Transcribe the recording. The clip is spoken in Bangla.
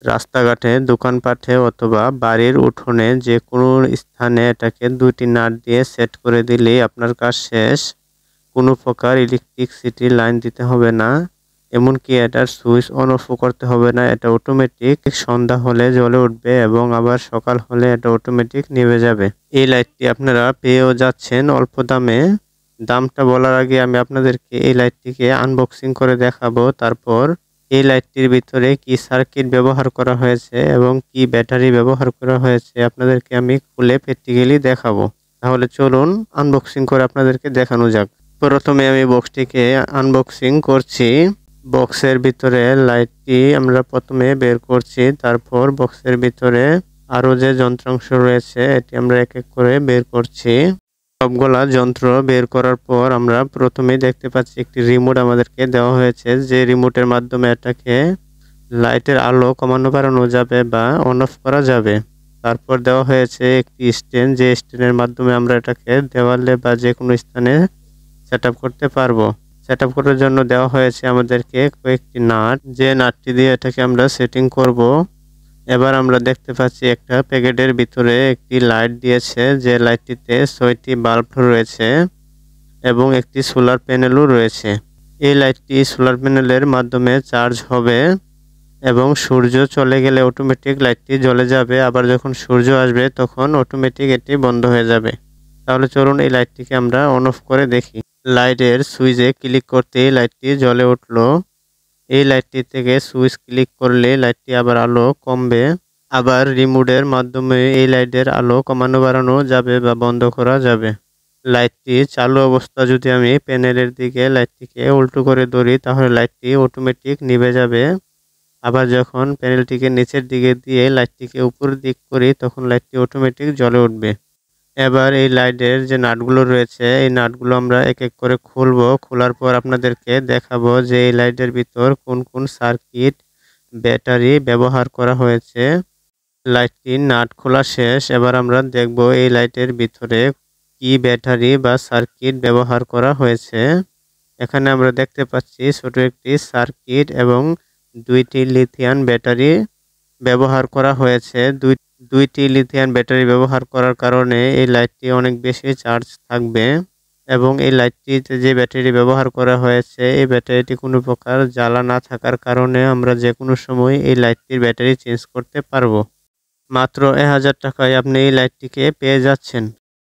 রাস্তাঘাটে, দোকানপাটে অথবা বাড়ির উঠোনে যেকোনো স্থানে এটাকে ২টি নাট দিয়ে সেট করে দিলেই আপনার কাজ শেষ। কোনো প্রকার ইলেকট্রিসিটি লাইন দিতে হবে না। এমনকি এটার সুইচ অন অফও করতে হবে না। এটা অটোমেটিক সন্ধ্যা হলে জ্বলে উঠবে এবং আবার সকাল হলে এটা অটোমেটিক নিভে যাবে। এই লাইটটি আপনারা পেয়েও যাচ্ছেন অল্প দামে। দামটা বলার আগে আমি আপনাদেরকে এই লাইটটিকে আনবক্সিং করে দেখাবো। তারপর এই লাইটটির ভিতরে কি সার্কিট ব্যবহার করা হয়েছে এবং কি ব্যাটারি ব্যবহার করা হয়েছে আপনাদেরকে আমি খুলে প্র্যাকটিক্যালি দেখাবো। তাহলে চলুন আনবক্সিং করে আপনাদেরকে দেখানো যাক। প্রথমে আমি বক্সটিকে আনবক্সিং করছি। বক্সের ভিতরে লাইটটি আমরা প্রথমে বের করছি। তারপর বক্সের ভিতরে আরও যে যন্ত্রাংশ রয়েছে এটি আমরা এক এক করে বের করছি। সবগুলা যন্ত্র বের করার পর আমরা প্রথমেই দেখতে পাচ্ছি একটি রিমোট আমাদেরকে দেওয়া হয়েছে, যে রিমোটের মাধ্যমে এটাকে লাইটের আলো কমানো বাড়ানো যাবে বা অন অফ করা যাবে। তারপর দেওয়া হয়েছে একটি স্ট্যান্ড, যে স্ট্যান্ডের মাধ্যমে আমরা এটাকে দেওয়ালে বা যে কোনো স্থানে সেটআপ করতে পারবো। সেটআপ করার জন্য দেওয়া হয়েছে আমাদেরকে কয়েকটি নাট, যে নাটটি দিয়ে এটাকে আমরা সেটিং করব। এবার আমরা দেখতে পাচ্ছি একটা প্যাকেটের ভিতরে একটি লাইট দিয়েছে, যে লাইটটিতে ৬টি বাল্ব রয়েছে এবং একটি সোলার প্যানেলও রয়েছে। এই লাইটটি সোলার প্যানেলের মাধ্যমে চার্জ হবে এবং সূর্য চলে গেলে অটোমেটিক লাইটটি জ্বলে যাবে। আবার যখন সূর্য আসবে তখন অটোমেটিক এটি বন্ধ হয়ে যাবে। তাহলে চলুন এই লাইটটিকে আমরা অন অফ করে দেখি। লাইটের সুইচে ক্লিক করতেই লাইটটি জ্বলে উঠলো। এই লাইটটি থেকে সুইচ ক্লিক করলে লাইটটি আবার আলো কমবে। আবার রিমোটের মাধ্যমে এই লাইটের আলো কমানো বাড়ানো যাবে বা বন্ধ করা যাবে। লাইটটি চালু অবস্থা যদি আমি প্যানেলের দিকে লাইটটিকে উল্টো করে ধরি তাহলে লাইটটি অটোমেটিক নিভে যাবে। আবার যখন প্যানেলটিকে নিচের দিকে দিয়ে লাইটটিকে উপর দিক করি তখন লাইটটি অটোমেটিক জ্বলে উঠবে। এবার এই লাইটের যে নাটগুলো রয়েছে এই নাটগুলো আমরা এক এক করে খুলবো। খোলার পর আপনাদেরকে দেখাবো যে এই লাইটের ভিতর কোন কোন সার্কিট, ব্যাটারি ব্যবহার করা হয়েছে। লাইটটির নাট খোলা শেষ। এবার আমরা দেখব এই লাইটের ভিতরে কি ব্যাটারি বা সার্কিট ব্যবহার করা হয়েছে। এখানে আমরা দেখতে পাচ্ছি ছোট একটি সার্কিট এবং ২টি লিথিয়াম ব্যাটারি ব্যবহার করা হয়েছে। দুইটি লিথিয়াম ব্যাটারি ব্যবহার করার কারণে এই লাইটটি অনেক বেশি চার্জ থাকবে এবং এই লাইটটিতে যে ব্যাটারি ব্যবহার করা হয়েছে এই ব্যাটারিটি কোনো প্রকার জ্বালা না থাকার কারণে আমরা যে কোনো সময় এই লাইটটির ব্যাটারি চেঞ্জ করতে পারবো। মাত্র ১,০০০ টাকায় আপনি এই লাইটটিকে পেয়ে যাচ্ছেন।